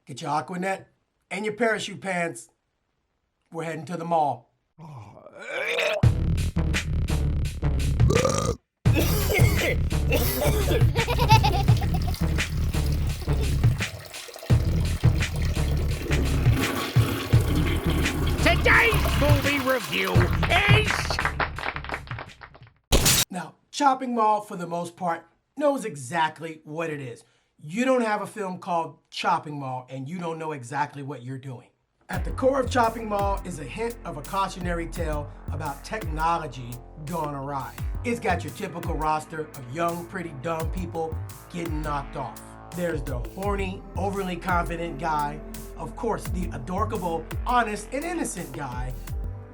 Get your Aquanet and your parachute pants. We're heading to the mall. Today's movie review is... Now, Chopping Mall, for the most part, knows exactly what it is. You don't have a film called Chopping Mall, and you don't know exactly what you're doing. At the core of Chopping Mall is a hint of a cautionary tale about technology gone awry. It's got your typical roster of young, pretty dumb people getting knocked off. There's the horny, overly confident guy, of course, the adorable, honest, and innocent guy,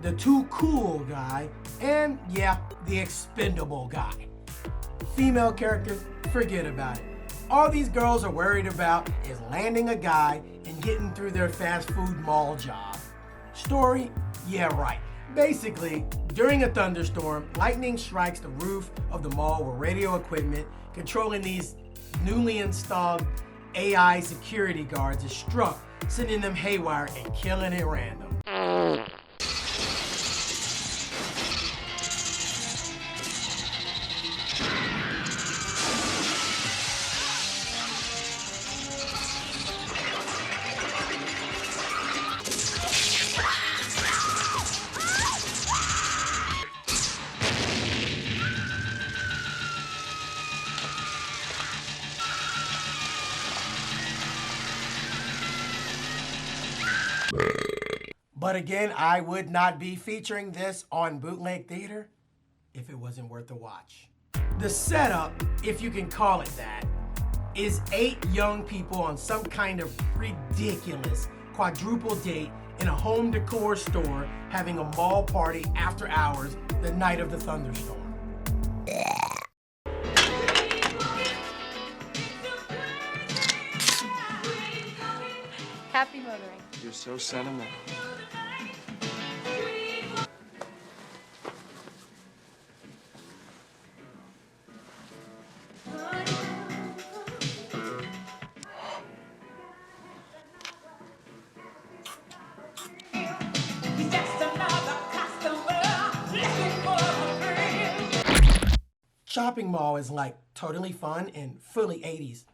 the too cool guy, and yeah, the expendable guy. Female characters, forget about it. All these girls are worried about is landing a guy and getting through their fast food mall job. Story? Yeah, right. Basically, during a thunderstorm, lightning strikes the roof of the mall where radio equipment controlling these newly installed AI security guards is struck, sending them haywire and killing at random. But again, I would not be featuring this on Bootleg Theater if it wasn't worth a watch. The setup, if you can call it that, is 8 young people on some kind of ridiculous quadruple date in a home decor store having a mall party after hours the night of the thunderstorm. Happy motoring. You're so sentimental. Chopping Mall is like totally fun and fully 80s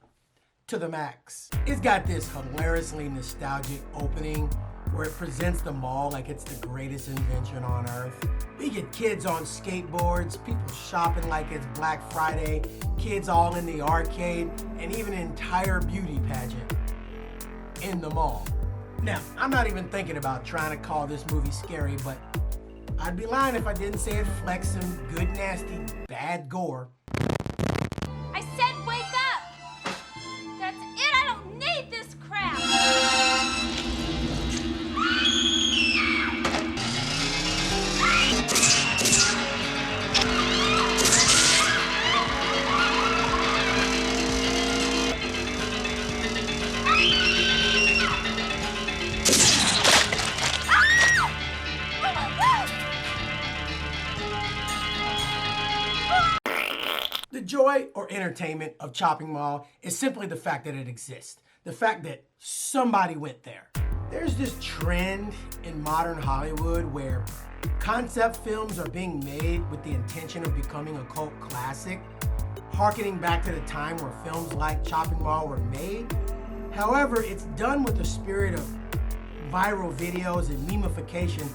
to the max. It's got this hilariously nostalgic opening where it presents the mall like it's the greatest invention on earth. We get kids on skateboards, people shopping like it's Black Friday, kids all in the arcade, and even an entire beauty pageant in the mall. Now, I'm not even thinking about trying to call this movie scary, but I'd be lying if I didn't say it flecks some good, nasty, bad gore. I said wake up! That's it, I don't need this crap! The joy or entertainment of Chopping Mall is simply the fact that it exists. The fact that somebody went there. There's this trend in modern Hollywood where concept films are being made with the intention of becoming a cult classic, harkening back to the time where films like Chopping Mall were made. However, it's done with the spirit of viral videos and memification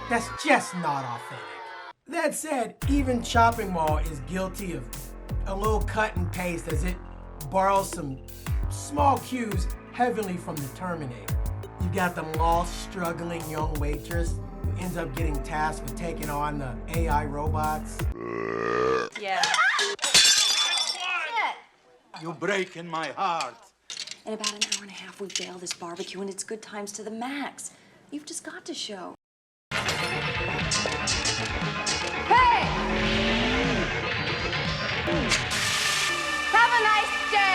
that's just not authentic. That said, even Chopping Mall is guilty of a little cut and paste as it borrows some small cues heavily from the Terminator. You got the lost, struggling young waitress who ends up getting tasked with taking on the AI robots. Yeah. You're breaking my heart. In about an hour and a half, we bail this barbecue, and it's good times to the max. You've just got to show. Hey! Have a nice day!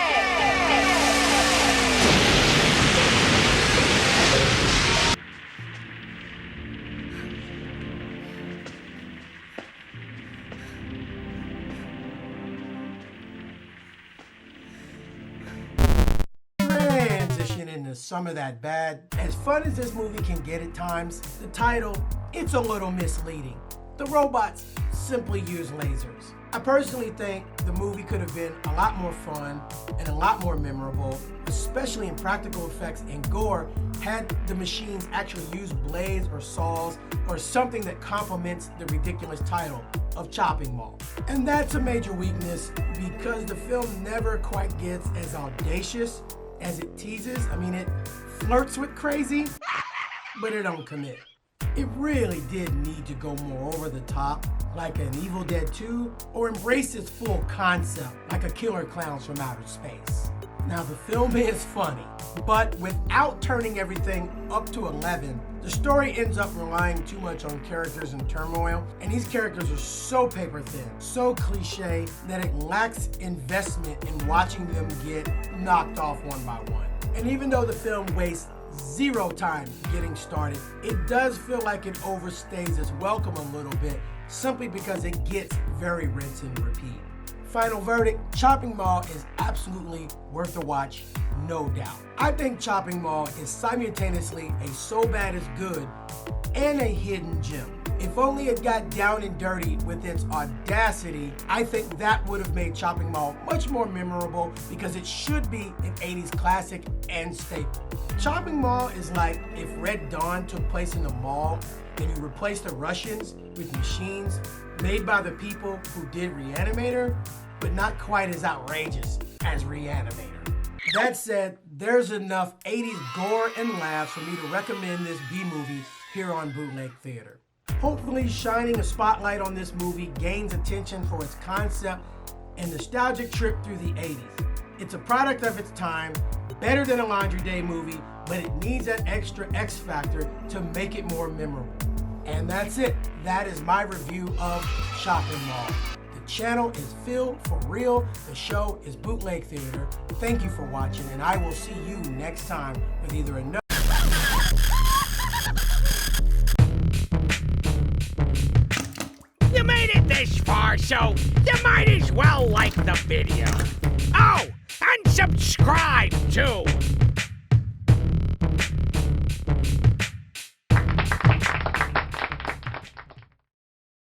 Transition into some of that bad. As fun as this movie can get at times, the title, it's a little misleading. The robots simply use lasers. I personally think the movie could have been a lot more fun and a lot more memorable, especially in practical effects and gore, had the machines actually use blades or saws or something that complements the ridiculous title of Chopping Mall. And that's a major weakness because the film never quite gets as audacious as it teases. I mean, it flirts with crazy, but it don't commit. It really did need to go more over the top, like an Evil Dead 2, or embrace its full concept, like a Killer Clowns from Outer Space. Now, the film is funny, but without turning everything up to 11, the story ends up relying too much on characters in turmoil, and these characters are so paper thin, so cliche, that it lacks investment in watching them get knocked off one by one. And even though the film wastes zero time getting started, it does feel like it overstays its welcome a little bit simply because it gets very rinse and repeat. Final verdict, Chopping Mall is absolutely worth a watch, no doubt. I think Chopping Mall is simultaneously a so bad it's good and a hidden gem. If only it got down and dirty with its audacity, I think that would have made Chopping Mall much more memorable because it should be an 80s classic and staple. Chopping Mall is like if Red Dawn took place in the mall and you replaced the Russians with machines made by the people who did Reanimator, but not quite as outrageous as Reanimator. That said, there's enough 80s gore and laughs for me to recommend this B-movie here on Bootleg Theater. Hopefully, shining a spotlight on this movie gains attention for its concept and nostalgic trip through the 80s. It's a product of its time, better than a Laundry Day movie, but it needs that extra X factor to make it more memorable. And that's it. That is my review of Chopping Mall. The channel is Phil for real. The show is Bootleg Theater. Thank you for watching, and I will see you next time with either another. You made it this far, so you might as well like the video. Oh, and subscribe too.